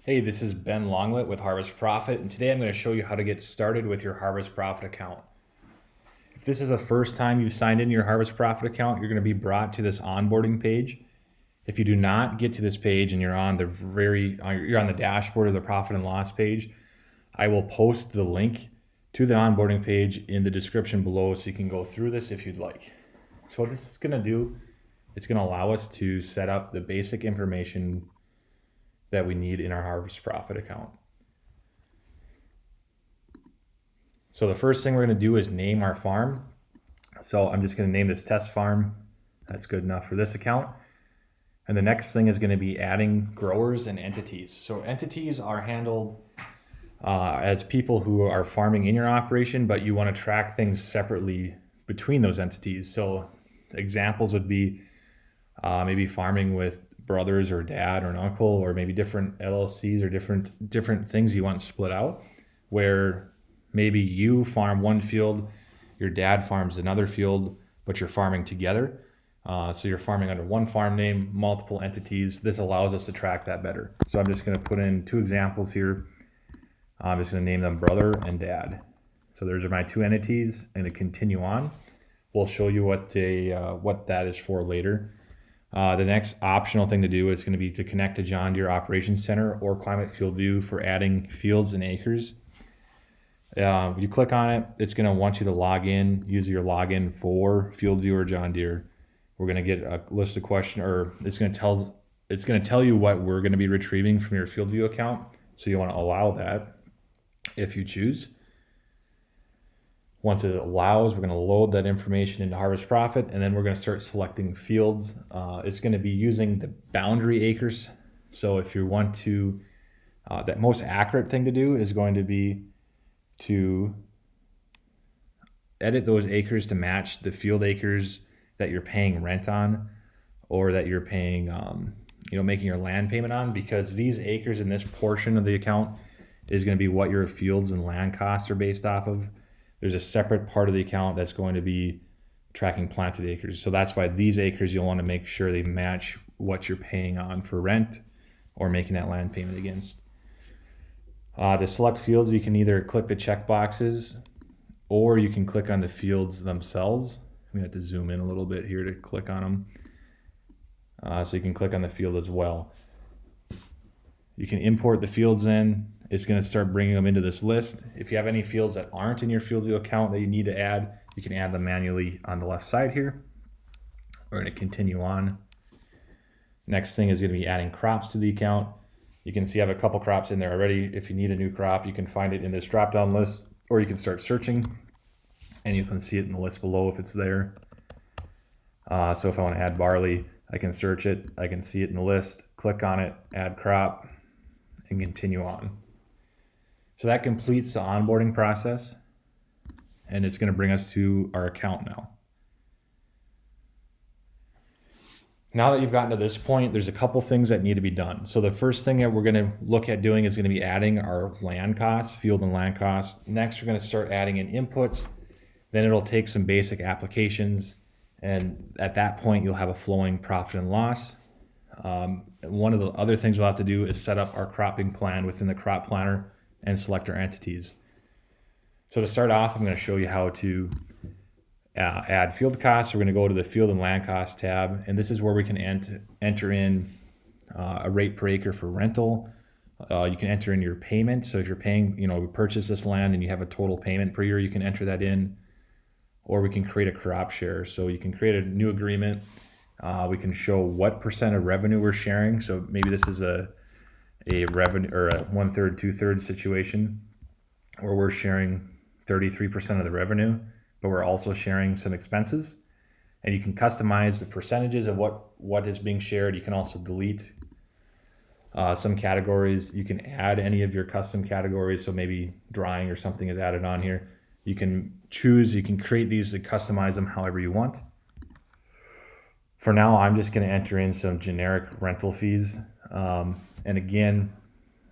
Hey, this is Ben Longlet with Harvest Profit, and today I'm going to show you how to get started with your Harvest Profit account. If this is the first time you've signed in your Harvest Profit account, you're going to be brought to this onboarding page. If you do not get to this page and you're on the dashboard of the profit and loss page, I will post the link to the onboarding page in the description below so you can go through this if you'd like. So what this is going to do, it's going to allow us to set up the basic information that we need in our Harvest Profit account. So the first thing we're going to do is name our farm. So I'm just going to name this test farm. That's good enough for this account. And the next thing is going to be adding growers and entities. So entities are handled as people who are farming in your operation, but you want to track things separately between those entities. So examples would be maybe farming with brothers or dad or an uncle, or maybe different LLCs or different things you want split out, where maybe you farm one field, your dad farms another field, but you're farming together. So you're farming under one farm name, multiple entities. This allows us to track that better. So I'm just going to put in two examples here. I'm just going to name them brother and dad. So those are my two entities. I'm going to continue on. We'll show you what that is for later. The next optional thing to do is going to be to connect to John Deere Operations Center or Climate Field View for adding fields and acres. You click on it, it's going to want you to log in, use your login for Field View or John Deere. We're going to get a list of questions, or it's going to tell you what we're going to be retrieving from your Field View account. So you want to allow that if you choose. Once it allows, we're going to load that information into Harvest Profit, and then we're going to start selecting fields. It's going to be using the boundary acres. So if you want to, that most accurate thing to do is going to be to edit those acres to match the field acres that you're paying rent on, or that you're paying, making your land payment on, because these acres in this portion of the account is going to be what your fields and land costs are based off of. There's a separate part of the account that's going to be tracking planted acres. So that's why these acres, you'll want to make sure they match what you're paying on for rent or making that land payment against. To select fields, you can either click the check boxes or you can click on the fields themselves. I'm going to have to zoom in a little bit here to click on them. So you can click on the field as well. You can import the fields in. It's going to start bringing them into this list. If you have any fields that aren't in your Field View account that you need to add, you can add them manually on the left side here. We're going to continue on. Next thing is going to be adding crops to the account. You can see I have a couple crops in there already. If you need a new crop, you can find it in this drop-down list, or you can start searching, and you can see it in the list below if it's there. So if I want to add barley, I can search it. I can see it in the list, click on it, add crop, and continue on. So that completes the onboarding process, and it's going to bring us to our account now. Now that you've gotten to this point, there's a couple things that need to be done. So the first thing that we're going to look at doing is going to be adding our land costs, field and land costs. Next, we're going to start adding in inputs. Then it'll take some basic applications, and at that point, you'll have a flowing profit and loss. One of the other things we'll have to do is set up our cropping plan within the crop planner and select our entities. So to start off, I'm going to show you how to add field costs. We're going to go to the field and land costs tab, and this is where we can enter in a rate per acre for rental. You can enter in your payment. So if you're paying, we purchase this land and you have a total payment per year, you can enter that in. Or we can create a crop share. So you can create a new agreement. We can show what percent of revenue we're sharing. So maybe this is a revenue or a 1/3, 2/3 situation where we're sharing 33% of the revenue, but we're also sharing some expenses. And you can customize the percentages of what is being shared. You can also delete some categories. You can add any of your custom categories. So maybe drying or something is added on here. You can choose, you can create these to customize them however you want. For now, I'm just going to enter in some generic rental fees. And again,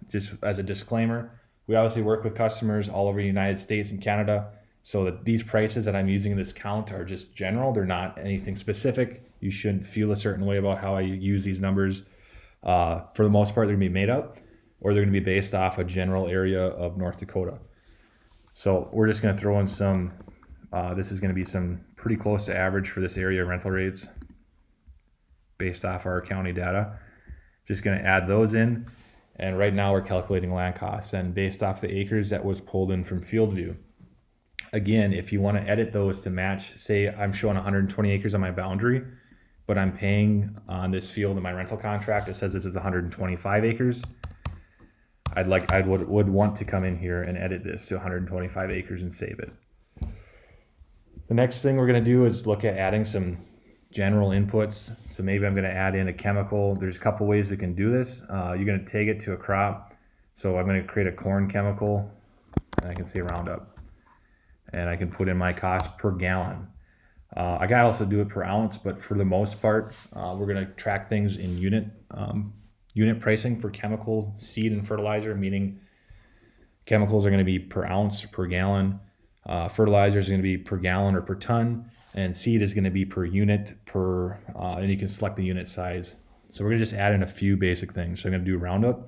just as a disclaimer, we obviously work with customers all over the United States and Canada. So that these prices that I'm using in this count are just general. They're not anything specific. You shouldn't feel a certain way about how I use these numbers. For the most part, they're going to be made up. or they're going to be based off a general area of North Dakota. So we're just going to throw in some, this is going to be some pretty close to average for this area rental rates based off our county data. Just going to add those in. And right now we're calculating land costs and based off the acres that was pulled in from field view. Again, if you want to edit those to match, say I'm showing 120 acres on my boundary, but I'm paying on this field in my rental contract, it says this is 125 acres. I would want to come in here and edit this to 125 acres and save it. The next thing we're going to do is look at adding some general inputs. So maybe I'm going to add in a chemical. There's a couple ways we can do this. You're going to tag it to a crop. So I'm going to create a corn chemical, and I can say Roundup, and I can put in my cost per gallon. I can also do it per ounce, but for the most part, we're going to track things in unit pricing for chemical, seed, and fertilizer, meaning chemicals are going to be per ounce, per gallon. Fertilizer is going to be per gallon or per ton, and seed is going to be per unit, and you can select the unit size. So we're going to just add in a few basic things. So I'm going to do Roundup.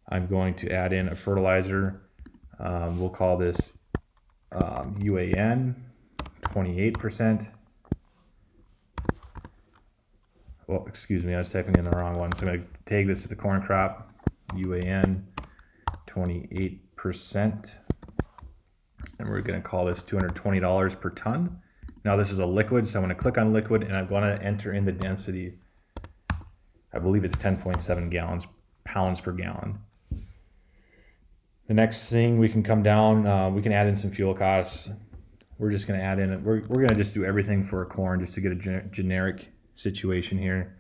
I'm going to add in a fertilizer. We'll call this UAN, 28%. Well, excuse me, I was typing in the wrong one. So I'm going to tag this to the corn crop, UAN, 28%. And we're going to call this $220 per ton. Now this is a liquid, so I'm going to click on liquid and I'm going to enter in the density. I believe it's 10.7 pounds per gallon. The next thing we can come down, we can add in some fuel costs. We're just going to add in, we're going to just do everything for a corn just to get a generic situation here.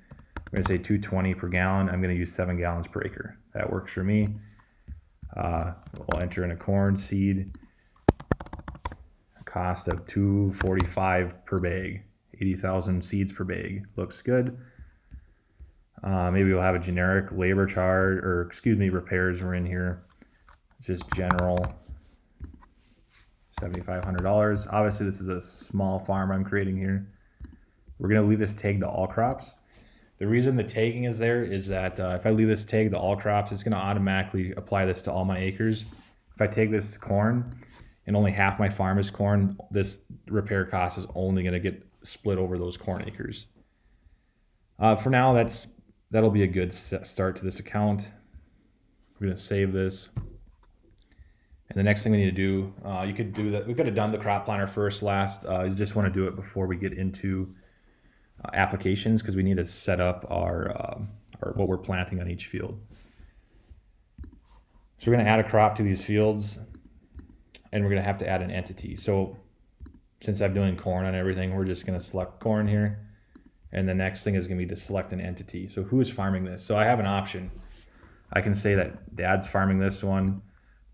We're going to say 220 per gallon. I'm going to use 7 gallons per acre. That works for me. We'll enter in a corn seed. Cost of $245 per bag, 80,000 seeds per bag. Looks good. Maybe we'll have a generic labor charge, or repairs are in here. Just general, $7,500. Obviously this is a small farm I'm creating here. We're gonna leave this tag to all crops. The reason the tagging is there is that if I leave this tag to all crops, it's gonna automatically apply this to all my acres. If I tag this to corn, and only half my farm is corn, this repair cost is only going to get split over those corn acres. For now, that'll be a good start to this account. We're going to save this. And the next thing we need to do, you could do that. We could have done the crop planner first, last. You just want to do it before we get into applications because we need to set up our what we're planting on each field. So we're going to add a crop to these fields. And we're going to have to add an entity. So since I'm doing corn on everything, we're just going to select corn here. And the next thing is going to be to select an entity. So who is farming this? So I have an option. I can say that dad's farming this one,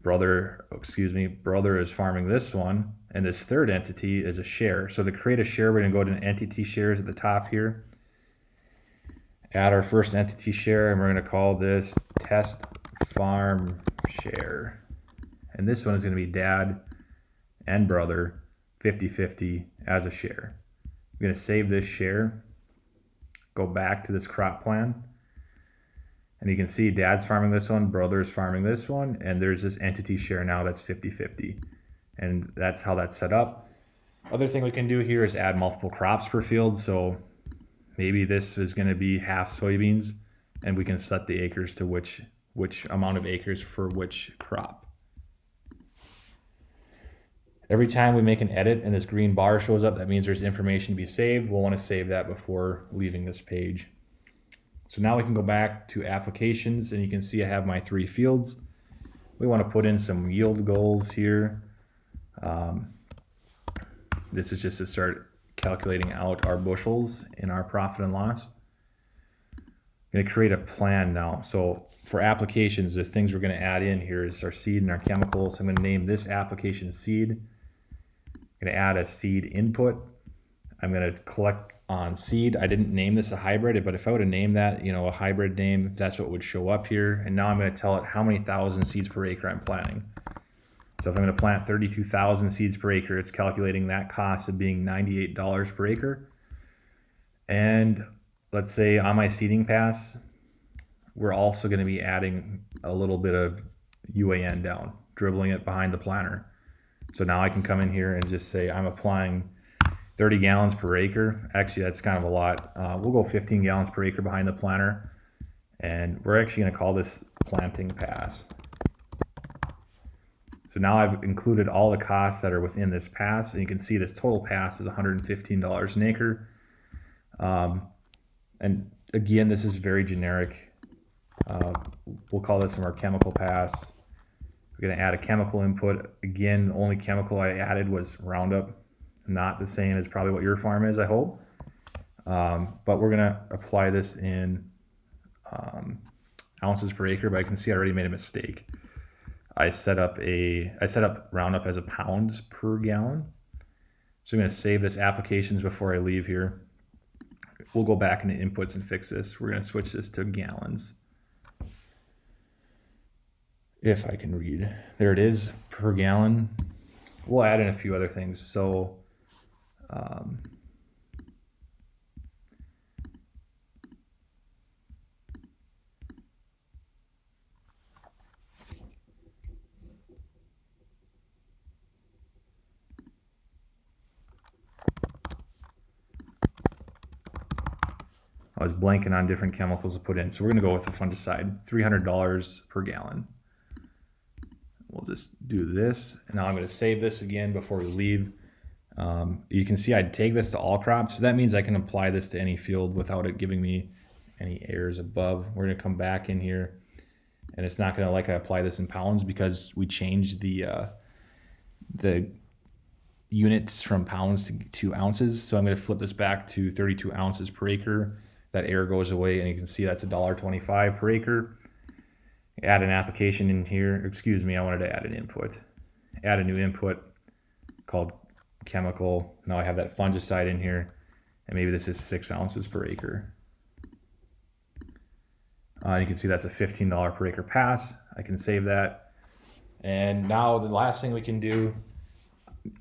brother is farming this one, and this third entity is a share. So to create a share, we're going to go to entity shares at the top here. Add our first entity share, and we're going to call this test farm share. And this one is going to be dad and brother 50-50 as a share. I'm going to save this share, go back to this crop plan, and you can see dad's farming this one, brother's farming this one, and there's this entity share now that's 50-50. And that's how that's set up. Other thing we can do here is add multiple crops per field. So maybe this is going to be half soybeans, and we can set the acres to which amount of acres for which crop. Every time we make an edit and this green bar shows up, that means there's information to be saved. We'll want to save that before leaving this page. So now we can go back to applications, and you can see I have my 3 fields. We want to put in some yield goals here. This is just to start calculating out our bushels in our profit and loss. I'm going to create a plan now. So for applications, the things we're going to add in here is our seed and our chemicals. I'm going to name this application seed. I'm going to add a seed input. I'm going to collect on seed. I didn't name this a hybrid, but if I would have named that, a hybrid name, that's what would show up here. And now I'm going to tell it how many thousand seeds per acre I'm planting. So if I'm going to plant 32,000 seeds per acre, it's calculating that cost of being $98 per acre. And let's say on my seeding pass, we're also going to be adding a little bit of UAN down, dribbling it behind the planter. So now I can come in here and just say I'm applying 30 gallons per acre. Actually, that's kind of a lot. We'll go 15 gallons per acre behind the planter. And we're actually going to call this planting pass. So now I've included all the costs that are within this pass. And you can see this total pass is $115 an acre. And again, this is very generic. We'll call this our chemical pass. We're going to add a chemical input. Again, the only chemical I added was Roundup. Not the same as probably what your farm is, I hope. But we're going to apply this in ounces per acre, but I can see I already made a mistake. I set up Roundup as a pounds per gallon. So I'm going to save this applications before I leave here. We'll go back into inputs and fix this. We're going to switch this to gallons. If I can read. There it is, per gallon. We'll add in a few other things. So I was blanking on different chemicals to put in. So we're going to go with the fungicide, $300 per gallon. We'll just do this. And now I'm going to save this again before we leave. You can see I'd take this to all crops. So that means I can apply this to any field without it giving me any errors above. We're going to come back in here. And it's not going to like I apply this in pounds because we changed the units from pounds to ounces. So I'm going to flip this back to 32 ounces per acre. That error goes away, and you can see that's $1.25 per acre. Add an application in here. Excuse me, I wanted to add an input. Add a new input called chemical. Now I have that fungicide in here, and maybe this is 6 ounces per acre. You can see that's a $15 per acre pass. I can save that. And now the last thing we can do,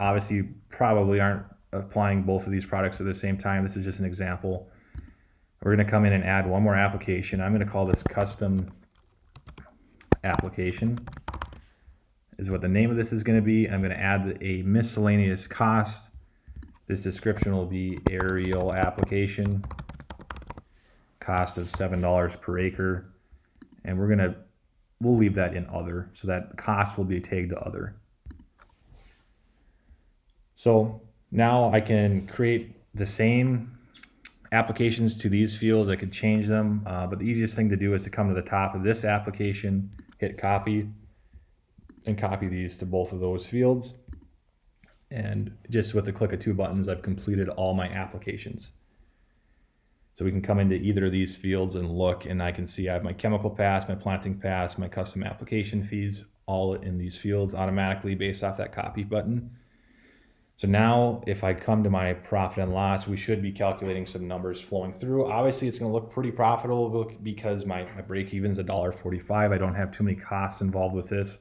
obviously you probably aren't applying both of these products at the same time. This is just an example. We're going to come in and add one more application. I'm going to call this custom application is what the name of this is going to be. I'm going to add a miscellaneous cost. This description will be aerial application, cost of $7 per acre. And we'll leave that in other. So that cost will be tagged to other. So now I can create the same applications to these fields. I could change them, but the easiest thing to do is to come to the top of this application, hit copy, and copy these to both of those fields. And just with the click of 2 buttons, I've completed all my applications. So we can come into either of these fields and look, and I can see I have my chemical pass, my planting pass, my custom application fees, all in these fields automatically based off that copy button. So now if I come to my profit and loss, we should be calculating some numbers flowing through. Obviously it's going to look pretty profitable because my break even is $1.45. I don't have too many costs involved with this.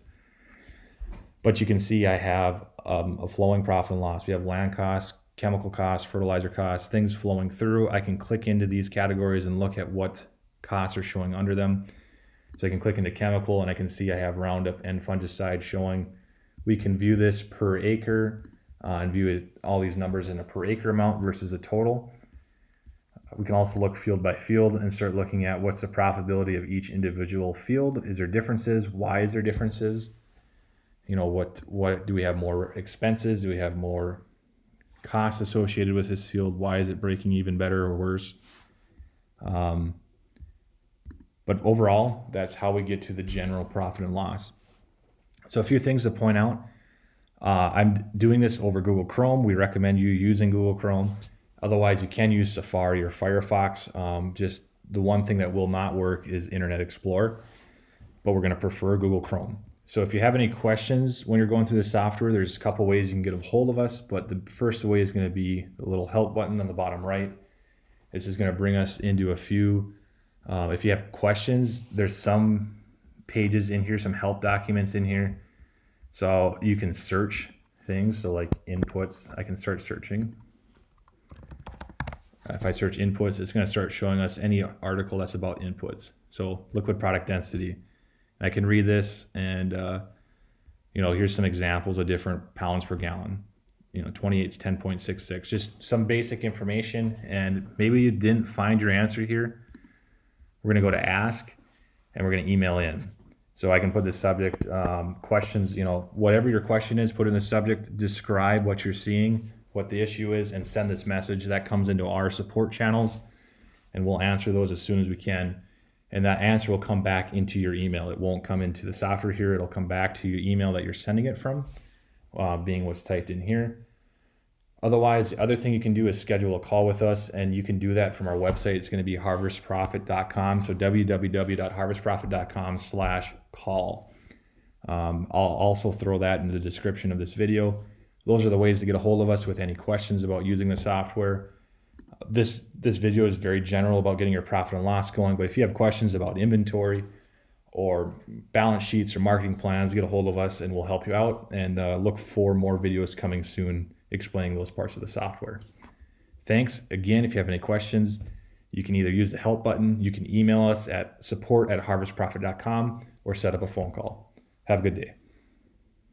But you can see I have a flowing profit and loss. We have land costs, chemical costs, fertilizer costs, things flowing through. I can click into these categories and look at what costs are showing under them. So I can click into chemical and I can see I have Roundup and fungicide showing. We can view this per acre. And view all these numbers in a per acre amount versus a total. We can also look field by field and start looking at what's the profitability of each individual field. Is there differences? Why is there differences? You know, what do we have more expenses? Do we have more costs associated with this field? Why is it breaking even better or worse? But overall, that's how we get to the general profit and loss. So a few things to point out. I'm doing this over Google Chrome. We recommend you using Google Chrome. Otherwise, you can use Safari or Firefox. Just the one thing that will not work is Internet Explorer, but we're going to prefer Google Chrome. So if you have any questions when you're going through the software, there's a couple ways you can get a hold of us, but the first way is going to be the little help button on the bottom right. This is going to bring us into a few. If you have questions, there's some pages in here, some help documents in here. So you can search things. So like inputs, I can start searching. If I search inputs, it's going to start showing us any article that's about inputs. So liquid product density. I can read this and, here's some examples of different pounds per gallon. 28 is 10.66, just some basic information. And maybe you didn't find your answer here. We're going to go to ask and we're going to email in. So I can put the subject questions, whatever your question is, put in the subject, describe what you're seeing, what the issue is, and send this message. That comes into our support channels, and we'll answer those as soon as we can. And that answer will come back into your email. It won't come into the software here. It'll come back to your email that you're sending it from, being what's typed in here. Otherwise, the other thing you can do is schedule a call with us, and you can do that from our website. It's going to be harvestprofit.com. So www.harvestprofit.com/call. I'll also throw that in the description of this video. Those are the ways to get a hold of us with any questions about using the software. This video is very general about getting your profit and loss going, but if you have questions about inventory or balance sheets or marketing plans, get a hold of us and we'll help you out. And look for more videos coming soon explaining those parts of the software. Thanks. Again, if you have any questions, you can either use the help button, you can email us at support@harvestprofit.com, or set up a phone call. Have a good day.